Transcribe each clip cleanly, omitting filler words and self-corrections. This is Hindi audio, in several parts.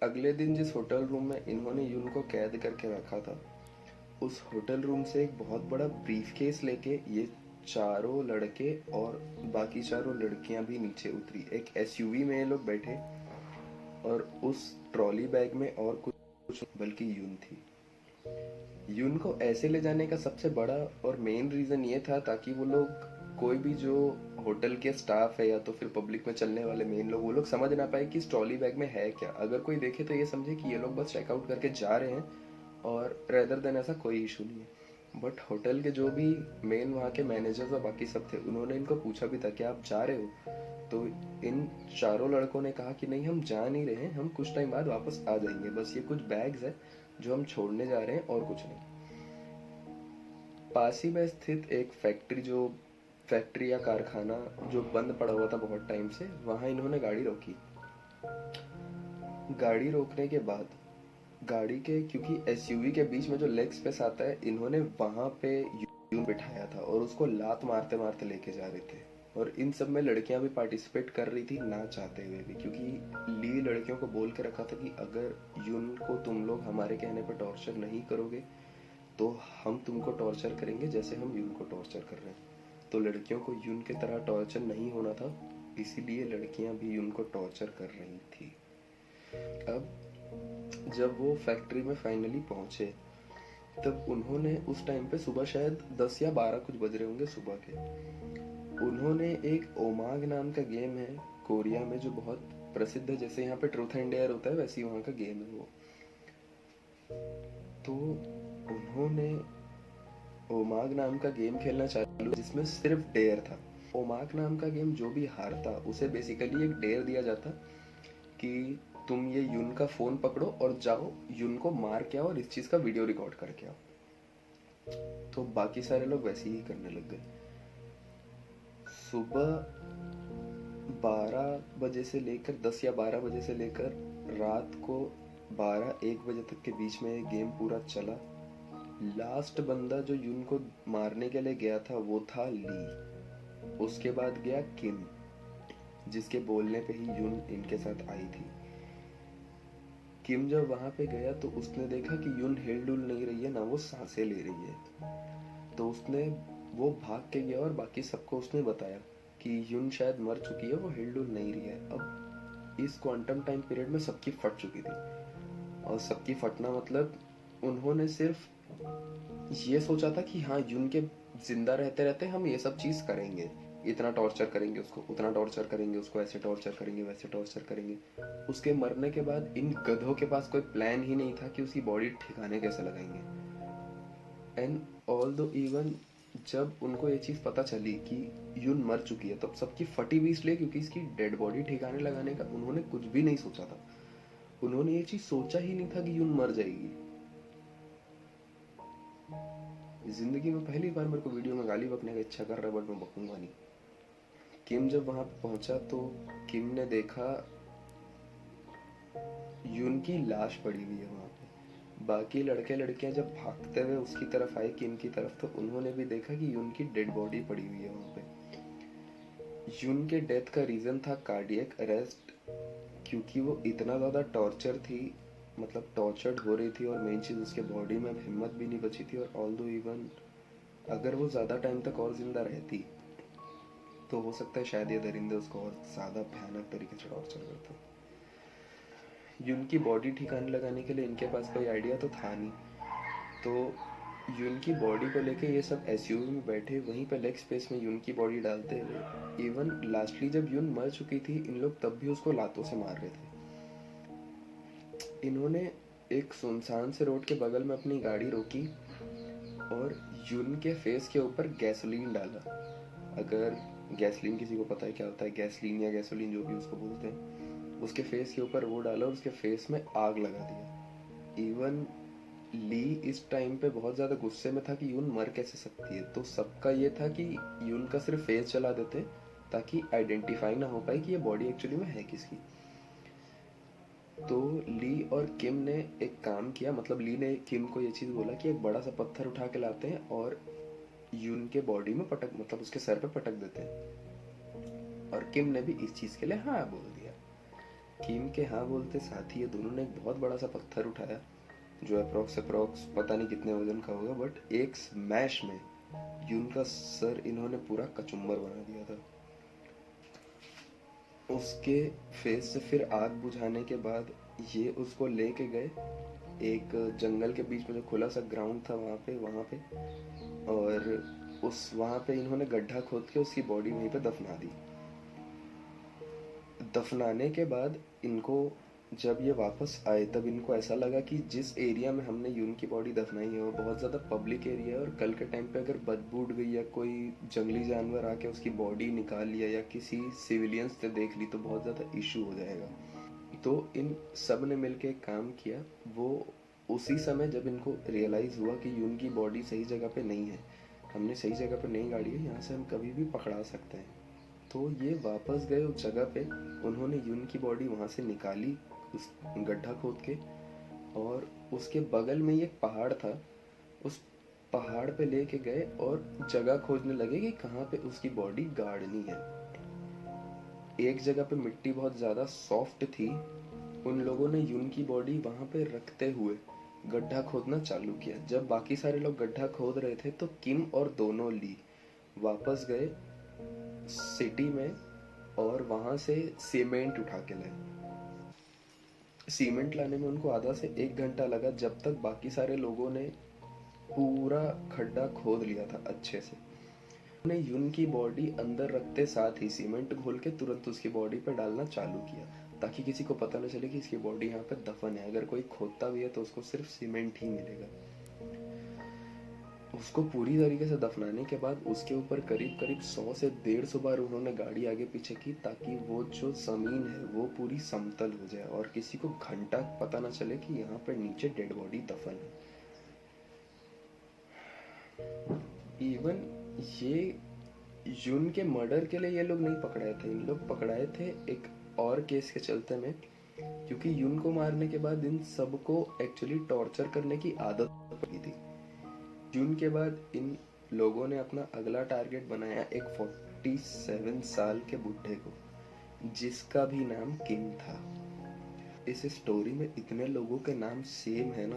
अगले दिन जिस होटल रूम में इन्होंने यून को कैद करके रखा था, उस होटल रूम से एक बहुत बड़ा ब्रीफकेस लेके ये चारों लड़के और बाकी चारों लड़कियां भी नीचे उतरी। एक एसयूवी में ये लोग बैठे और उस ट्रॉली बैग में और कुछ बल्कि यून थी। यून को ऐसे ले जाने का सबसे बड़ा और मेन रीजन ये था ताकि वो लोग, कोई भी जो होटल के स्टाफ है या तो फिर पब्लिक में चलने वाले मेन लोग, वो लोग समझ ना पाए कि इस ट्रॉली बैग में है क्या। अगर कोई देखे तो ये समझे कि ये लोग बस चेकआउट करके जा रहे हैं और रेदर देन ऐसा कोई इशू नहीं है। बट होटल के जो भी मेन वहाँ के मैनेजर्स और बाकी सब थे, उन्होंने इनको पूछा भी था कि आप जा रहे हो, तो इन चारों लड़कों ने कहा कि नहीं, हम जा नहीं रहे हैं, हम कुछ टाइम बाद वापस आ जाएंगे, बस ये कुछ बैग्स है जो हम छोड़ने जा रहे हैं और कुछ नहीं। पास ही में स्थित एक फैक्ट्री या कारखाना जो बंद पड़ा हुआ था बहुत टाइम से, वहां इन्होंने गाड़ी रोकी। गाड़ी रोकने के बाद गाड़ी के, क्योंकि एसयूवी के बीच में जो लेग स्पेस आता है, इन्होंने वहां पे यून बिठाया था और उसको लात मारते मारते लेके जा रहे थे। और इन सब में लड़कियां भी पार्टिसिपेट कर रही थी, ना चाहते हुए भी, क्योंकि ली लड़कियों को बोल के रखा था कि अगर यून को तुम लोग हमारे कहने पर टॉर्चर नहीं करोगे तो हम तुमको टॉर्चर करेंगे जैसे हम यून को टॉर्चर कर रहे हैं। तो लड़कियों को यून की तरह टॉर्चर नहीं होना था, इसीलिए लड़कियां भी यून को टॉर्चर कर रही थी। अब जब वो फैक्ट्री में फाइनली पहुंचे, तब उन्होंने उस टाइम पे सुबह शायद 10 या 12 कुछ बज रहे होंगे सुबह के, उन्होंने एक ओमाग नाम का गेम है कोरिया में जो बहुत प्रसिद्ध है, जैसे यहाँ पे ट्रूथ एंड डेयर होता है वैसे ही वहाँ का गेम है वो। तो उन्होंने ओमाग नाम का गेम खेलना चालू, जिसमें सिर्फ डेयर था। ओमाग नाम का गेम जो भी हारता उसे बेसिकली एक डेयर दिया जाता कि तुम ये यून का फोन पकड़ो और जाओ यून को मार के आओ और इस चीज का वीडियो रिकॉर्ड करके आओ। तो बाकी सारे लोग वैसे ही करने लग गए। सुबह 12 बजे से लेकर 10 या 12 बजे से लेकर रात को 12-1 बजे तक के बीच में ये गेम पूरा चला। लास्ट बंदा जो यून को मारने के लिए गया था वो था ली। उसके बाद गया किम, जिसके बोलने पे ही यून इनके साथ आई थी। किम जब वहां पे गया तो उसने देखा कि यून हिल डुल नहीं रही है, ना वो सांसें ले रही है। तो वो भाग के गया और बाकी सबको उसने बताया कि यून शायद मर चुकी है, वो हिल डुल नहीं रही है। अब इस क्वांटम टाइम पीरियड में सबकी फट चुकी थी, और सबकी फटना मतलब उन्होंने सिर्फ ये सोचा था कि हाँ, यून के जिंदा रहते रहते हम ये सब चीज करेंगे, इतना टॉर्चर करेंगे उसको, उतना टॉर्चर करेंगे उसको, ऐसे टॉर्चर करेंगे वैसे टॉर्चर करेंगे। उसके मरने के बाद इन गधों के पास कोई प्लान ही नहीं था कि उसकी बॉडी ठिकाने कैसे लगाएंगे। एंड ऑल दो इवन जब उनको ये चीज पता चली कि यून मर चुकी है, तब सबकी फटी भी इसलिए क्योंकि इसकी डेड बॉडी ठिकाने लगाने का उन्होंने कुछ भी नहीं सोचा था। उन्होंने ये चीज सोचा ही नहीं था कि यून मर जाएगी। जिंदगी में पहली बार मेरे को वीडियो में गाली बकने का इच्छा कर रहा है, बट मैं बकूंगा नहीं। किम जब वहां पहुंचा तो किम ने देखा यून की लाश पड़ी हुई है वहां पे। बाकी लड़के लड़कियां जब भागते हुए उसकी तरफ आए, किम की तरफ, तो उन्होंने भी देखा कि यून की डेड बॉडी पड़ी हुई है वहां पे। यून के डेथ का रीजन था कार्डियक अरेस्ट, क्योंकि वो इतना ज्यादा टॉर्चर थी, मतलब टॉर्चर्ड हो रही थी, और मेन चीज उसके बॉडी में हिम्मत भी नहीं बची थी। और ऑल दो इवन अगर वो ज्यादा टाइम तक और जिंदा रहती तो हो सकता है शायद ये दरिंदे उसको और ज्यादा भयानक तरीके से टॉर्चर करते। यून की बॉडी ठिकाने लगाने के लिए इनके पास कोई आइडिया तो था नहीं, तो यून की बॉडी को लेके ये सब एसयूवी में बैठे वहीं पे लेग स्पेस में यून की बॉडी डालते हुए, इवन लास्टली जब यून मर चुकी थी इन लोग तब भी उसको लातों से मार रहे थे। इन्होंने एक सुनसान से रोड के बगल में अपनी गाड़ी रोकी और यून के फेस के ऊपर गैसोलीन डाला। अगर गैसोलीन किसी को पता है क्या होता है, गैसोलीन या गैसोलीन जो भी उसको बोलते हैं, उसके फेस के ऊपर वो डाला और उसके फेस में आग लगा दिया। इवन ली इस टाइम पे बहुत ज्यादा गुस्से में था कि यून मर कैसे सकती है, तो सबका ये था कि यून का सिर्फ फेस जला देते ताकि आइडेंटिफाई ना हो पाए कि ये बॉडी एक्चुअली में है किसकी। तो ली और किम ने एक काम किया, मतलब ली ने किम को ये चीज़ बोला कि एक बड़ा सा पत्थर उठा के लाते हैं और यून के बॉडी में पटक, मतलब उसके सर पे पटक देते हैं। और किम ने भी इस चीज़ के लिए हाँ बोल दिया। किम के हाँ बोलते साथ ही ये दोनों ने एक बहुत बड़ा सा पत्थर उठाया जो अप्रोक्स पता नहीं कितने वजन का होगा, बट एक स्मैश में यून का सर इन्होंने पूरा कचुम्बर बना दिया था। उसके फेस से फिर आग बुझाने के बाद ये उसको लेके गए एक जंगल के बीच में जो खुला सा ग्राउंड था वहाँ पे और उस वहाँ पे इन्होंने गड्ढा खोद के उसकी बॉडी वहीं पे दफना दी। दफनाने के बाद इनको जब ये वापस आए तब इनको ऐसा लगा कि जिस एरिया में हमने यून की बॉडी दफनाई है वो बहुत ज़्यादा पब्लिक एरिया है और कल के टाइम पे अगर बदबू उड़ गई या कोई जंगली जानवर आके उसकी बॉडी निकाल लिया या किसी सिविलियंस ने देख ली तो बहुत ज़्यादा इशू हो जाएगा। तो इन सब ने मिलके एक काम किया, वो उसी समय जब इनको रियलाइज़ हुआ कि यून की बॉडी सही जगह पे नहीं है, हमने सही जगह पे नहीं गाड़ी है, यहाँ से हम कभी भी पकड़ा सकते हैं, तो ये वापस गए उस जगह पे। उन्होंने यून की बॉडी वहाँ से निकाली उस गड्ढा खोद के और उसके बगल में ही एक पहाड़ था, उस पहाड़ पे लेके गए और जगह खोजने लगे कि कहाँ पे उसकी बॉडी गाड़नी है। एक जगह पे मिट्टी बहुत ज़्यादा सॉफ्ट थी, उन लोगों ने यून की बॉडी वहाँ पे रखते हुए गड्ढा खोदना चालू किया। जब बाकी सारे लोग गड्ढा खोद रहे थे तो किम और दोनों ली वापस गए सिटी में और वहाँ से सीमेंट उठा के लाए। सीमेंट लाने में उनको आधा से 1 घंटा लगा, जब तक बाकी सारे लोगों ने पूरा खड्डा खोद लिया था अच्छे से। उन्होंने यून की बॉडी अंदर रखते साथ ही सीमेंट घोल के तुरंत उसकी बॉडी पर डालना चालू किया ताकि किसी को पता न चले कि इसकी बॉडी यहाँ पे दफन है। अगर कोई खोदता भी है तो उसको सिर्फ सीमेंट ही मिलेगा। उसको पूरी तरीके से दफनाने के बाद उसके ऊपर करीब करीब 100 से 150 बार उन्होंने गाड़ी आगे पीछे की ताकि वो जो जमीन है वो पूरी समतल हो जाए और किसी को घंटा पता ना चले कि यहाँ पर नीचे डेड बॉडी दफन है। इवन ये यून के मर्डर के लिए ये लोग नहीं पकड़ाए थे, इन लोग पकड़ाए थे एक और केस के चलते में, क्योंकि यून को मारने के बाद इन सबको एक्चुअली टॉर्चर करने की आदत पड़ी थी। जून के बाद इन लोगों ने अपना अगला टारगेट बनाया एक 47 साल के बुढ़े को जिसका भी नाम किम था। इस स्टोरी में इतने लोगों के नाम सेम है ना,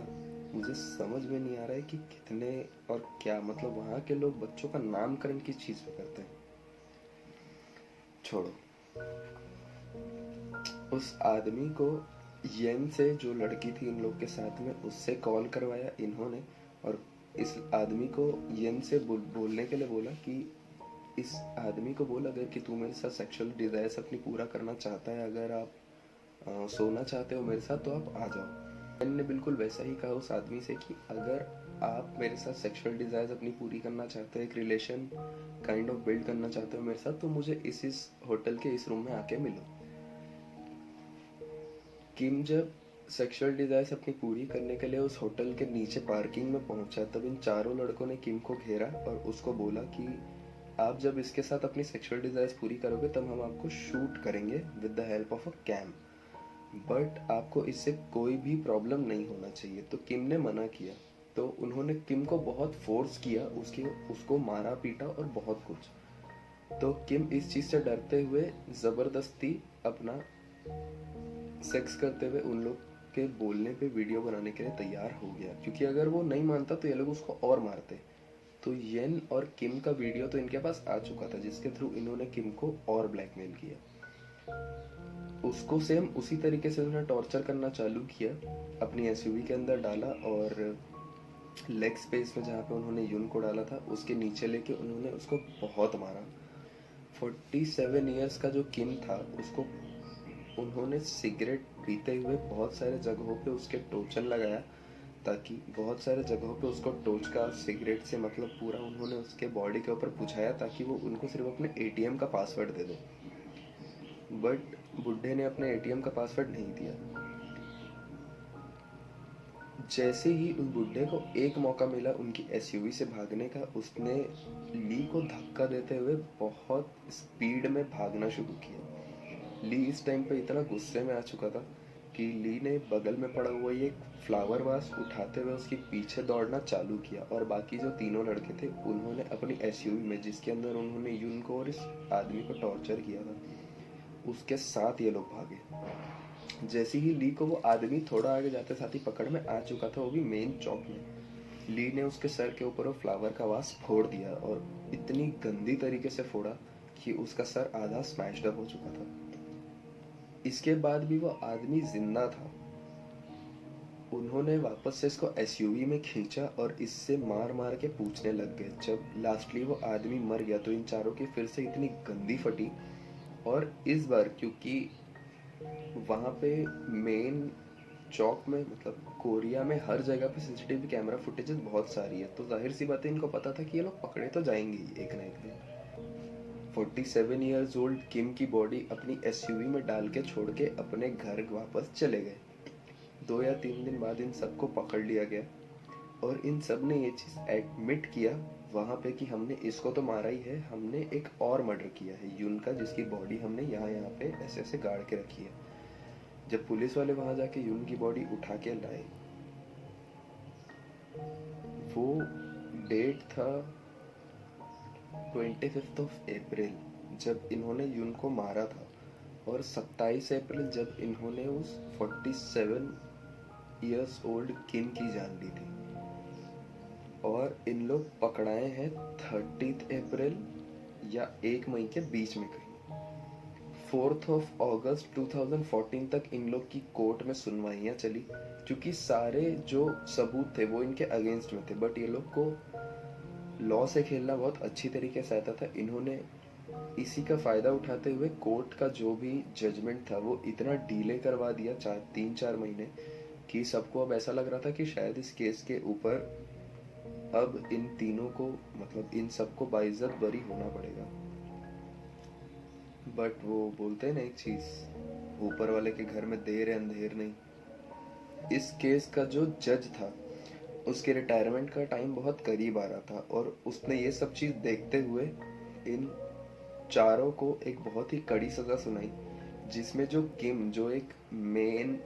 मुझे समझ में नहीं आ रहा है कि कितने और क्या, मतलब वहाँ के लोग बच्चों का नामकरण किस चीज पे करते हैं। छोड़ो, उस आदमी को येन से, जो लड़की थी इन लोग के साथ में, उससे कॉल करवाया इन्होंने और इस आदमी को येन से बोलने के लिए बोला कि इस आदमी को बोला अगर कि तू मेरे साथ सेक्सुअल डिजायर्स अपनी पूरा करना चाहता है, अगर आप सोना चाहते हो मेरे साथ तो आप आ जाओ। येन ने बिल्कुल वैसा ही कहा उस आदमी से कि अगर आप मेरे साथ सेक्सुअल डिजायर्स अपनी पूरी करना चाहते हो, एक रिलेशन काइंड ऑफ बिल्ड करना चाहते हो मेरे साथ, तो मुझे इस होटल के इस रूम में आके मिलो। किम जब सेक्सुअल डिजायर्स अपनी पूरी करने के लिए उस होटल के नीचे पार्किंग में पहुंचा तब इन चारों लड़कों ने किम को घेरा और उसको बोला कि आप जब इसके साथ अपनी सेक्सुअल डिजायर्स पूरी करोगे तब हम आपको शूट करेंगे with the help of a cam, but आपको इससे कोई भी प्रॉब्लम नहीं होना चाहिए। तो किम ने मना किया, तो उन्होंने किम को बहुत फोर्स किया, उसको मारा पीटा और बहुत कुछ। तो किम इस चीज से डरते हुए जबरदस्ती अपना सेक्स करते हुए उन लोग के बोलने पे वीडियो बनाने के लिए तैयार हो गया, क्योंकि अगर वो नहीं मानता तो ये लोग उसको और मारते। तो येन और किम का वीडियो तो इनके पास आ चुका था जिसके थ्रू इन्होंने किम को और ब्लैकमेल किया। उसको सेम उसी तरीके से उन्होंने टॉर्चर करना चालू किया, अपनी एसयूवी के अंदर डाला और लेग स्पेस में जहाँ पे उन्होंने यून को डाला था उसके नीचे लेके उन्होंने उसको बहुत मारा। 47 ईयर्स का जो किम था उसको उन्होंने सिगरेट पीते हुए बहुत सारे जगहों पे उसके टोचन लगाया, ताकि बहुत सारे जगहों पे उसको टोच का सिगरेट से मतलब पूरा उन्होंने उसके बॉडी के ऊपर बुझाया ताकि वो उनको सिर्फ अपने एटीएम का पासवर्ड दे दो, बट बुड्ढे ने अपने एटीएम का पासवर्ड नहीं दिया। जैसे ही उस बुड्ढे को एक मौका मिला उनकी एसयूवी से भागने का, उसने ली को धक्का देते हुए बहुत स्पीड में भागना शुरू किया। ली इस टाइम पे इतना गुस्से में आ चुका था कि ली ने बगल में पड़ा हुआ एक फ्लावर वास उठाते हुए उसके पीछे दौड़ना चालू किया और बाकी जो तीनों लड़के थे उन्होंने अपनी एसयूवी में, जिसके अंदर उन्होंने यून को और इस आदमी को टॉर्चर किया था, उसके साथ ये लोग भागे। जैसे ही ली को वो आदमी थोड़ा आगे जाते साथ ही पकड़ में आ चुका था, वो भी मेन चौक में, ली ने उसके सर के ऊपर वो फ्लावर का वास फोड़ दिया और इतनी गंदी तरीके से फोड़ा कि उसका सर आधा स्मैश्ड अप हो चुका था। इसके बाद भी वो आदमी जिंदा था। उन्होंने वापस से इसको एसयूवी में खींचा और इससे मार मार के पूछने लग गए। जब लास्टली वो आदमी मर गया तो इन चारों की फिर से इतनी गंदी फटी। और इस बार क्योंकि वहाँ पे मेन चौक में, मतलब कोरिया में हर जगह पे सीसीटीवी कैमरा फुटेजेस बहुत सारी है, तो जाहिर सी बात है इनको पता था कि ये लोग पकड़े तो जाएंगे ही एक ना एक दिन। 47 ईयर्स ओल्ड किम की बॉडी अपनी एसयूवी में डाल के छोड़ के अपने घर वापस चले गए। 2 या 3 दिन बाद इन सबको पकड़ लिया गया और इन सब ने ये चीज़ एडमिट किया वहाँ पे कि हमने इसको तो मारा ही है, हमने एक और मर्डर किया है यून का, जिसकी बॉडी हमने यहाँ यहाँ पे ऐसे ऐसे गाड़ के रखी है। जब पुलिस वाले वहाँ जाके यून की बॉडी उठा के लाए, वो डेट था 25 अप्रैल जब इन्होंने यून को मारा था, और 27 अप्रैल जब इन्होंने उस 47 ईयर्स ओल्ड किम की जान ली थी। और इन लोग पकड़ाए हैं 30 अप्रैल या 1 मई के बीच में कहीं। 4 अगस्त 2014 तक इन लोग की कोर्ट में सुनवाइयाँ चली, क्योंकि सारे जो सबूत थे वो इनके अगेंस्ट में थे, बट ये लोग को लॉ से खेलना बहुत अच्छी तरीके से आता था। इन्होंने इसी का फ़ायदा उठाते हुए कोर्ट का जो भी जजमेंट था वो इतना डिले करवा दिया, 3-4 महीने, कि सबको अब ऐसा लग रहा था कि शायद इस केस के ऊपर अब इन तीनों को, मतलब इन सबको बाइज्जत बरी होना पड़ेगा। बट वो बोलते हैं ना एक चीज़, ऊपर वाले के घर में देर है अंधेर नहीं। इस केस का जो जज था उसके रिटायरमेंट का टाइम बहुत करीब आ रहा था और उसने ये सब चीज़ देखते हुए इन चारों को एक बहुत ही कड़ी सज़ा सुनाई, जिसमें जो किम, जो एक मेन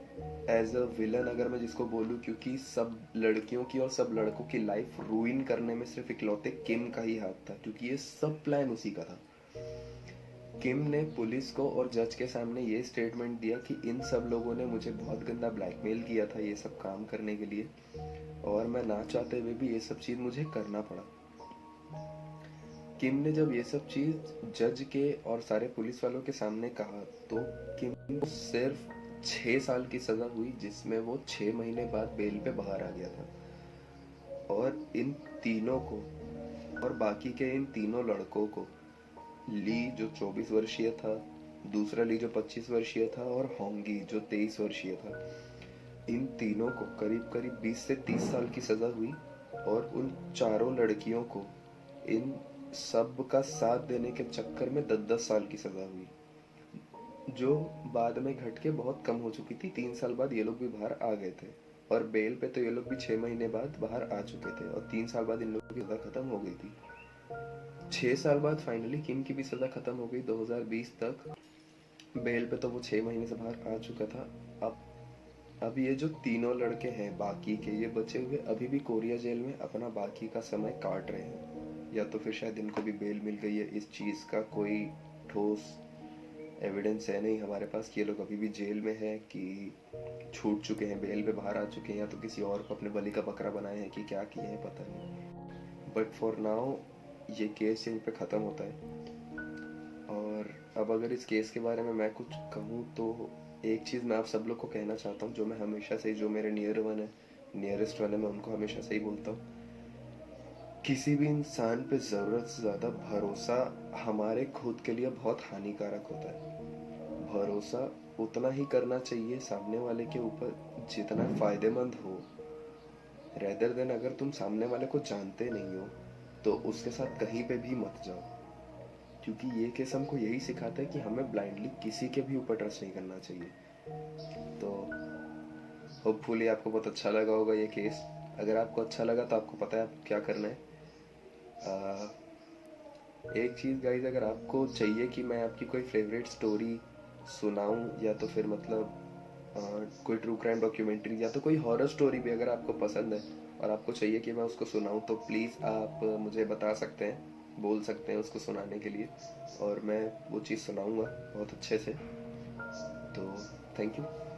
एज अ विलन अगर मैं जिसको बोलूँ, क्योंकि सब लड़कियों की और सब लड़कों की लाइफ रूइन करने में सिर्फ इकलौते किम का ही हाथ था, क्योंकि ये सब प्लान उसी का था। किम ने पुलिस को और जज के सामने ये स्टेटमेंट दिया कि इन सब लोगों ने मुझे बहुत गंदा ब्लैकमेल किया था ये सब काम करने के लिए, और मैं ना चाहते हुए भी ये सब चीज़ मुझे करना पड़ा। किम ने जब ये सब चीज़ जज के और सारे पुलिस वालों के सामने कहा तो किम को सिर्फ 6 साल की सज़ा हुई, जिसमें वो 6 महीने बाद बेल पे बाहर आ गया था। और इन तीनों को और बाकी के इन तीनों लड़कों को, ली जो 24 वर्षीय था, दूसरा ली जो 25 वर्षीय था, और होंगी जो 23 वर्षीय था, इन तीनों को करीब करीब 20 से 30 साल की सज़ा हुई। और उन चारों लड़कियों को इन सब का साथ देने के चक्कर में 10-10 साल की सज़ा हुई, जो बाद में घट के बहुत कम हो चुकी थी। 3 साल बाद ये लोग भी बाहर आ गए थे और बेल पे तो ये लोग भी 6 महीने बाद बाहर आ चुके थे और 3 साल बाद इन लोगों की सज़ा खत्म हो गई थी। 6 साल बाद फाइनली किम की भी सज़ा खत्म हो गई 2020 तक। बेल पे तो वो 6 महीने से बाहर आ चुका था। अब ये जो तीनों लड़के हैं बाकी के, ये बचे हुए अभी भी कोरिया जेल में अपना बाकी का समय काट रहे हैं, या तो फिर शायद इनको भी बेल मिल गई है। इस चीज़ का कोई ठोस एविडेंस है नहीं हमारे पास कि ये लोग अभी भी जेल में हैं, कि छूट चुके हैं, बेल पे बाहर आ चुके हैं, या तो किसी और को अपने बलि का बकरा बनाए हैं, कि क्या किए हैं पता नहीं। बट फॉर नाउ ये केस यहीं पे ख़त्म होता है। और अब अगर इस केस के बारे में मैं कुछ कहूँ तो एक चीज़ मैं आप सब लोग को कहना चाहता हूँ, जो मैं हमेशा से, जो मेरे नियरेस्ट वन है, मैं उनको हमेशा से ही बोलता हूँ, किसी भी इंसान पे ज़रूरत से ज़्यादा भरोसा हमारे खुद के लिए बहुत हानिकारक होता है। भरोसा उतना ही करना चाहिए सामने वाले के ऊपर जितना फ़ायदेमंद हो, रेदर देन अगर तुम सामने वाले को जानते नहीं हो तो उसके साथ कहीं पे भी मत जाओ, क्योंकि ये केस हमको यही सिखाता है कि हमें ब्लाइंडली किसी के भी ऊपर ट्रस्ट नहीं करना चाहिए। तो होपफुली आपको बहुत अच्छा लगा होगा ये केस। अगर आपको अच्छा लगा तो आपको पता है आप क्या करना है। एक चीज़ गाइज, अगर आपको चाहिए कि मैं आपकी कोई फेवरेट स्टोरी सुनाऊं, या तो फिर मतलब कोई ट्रू क्राइम डॉक्यूमेंट्री या तो कोई हॉरर स्टोरी भी अगर आपको पसंद है और आपको चाहिए कि मैं उसको सुनाऊं, तो प्लीज़ आप मुझे बता सकते हैं, बोल सकते हैं उसको सुनाने के लिए, और मैं वो चीज़ सुनाऊंगा बहुत अच्छे से। तो थैंक यू।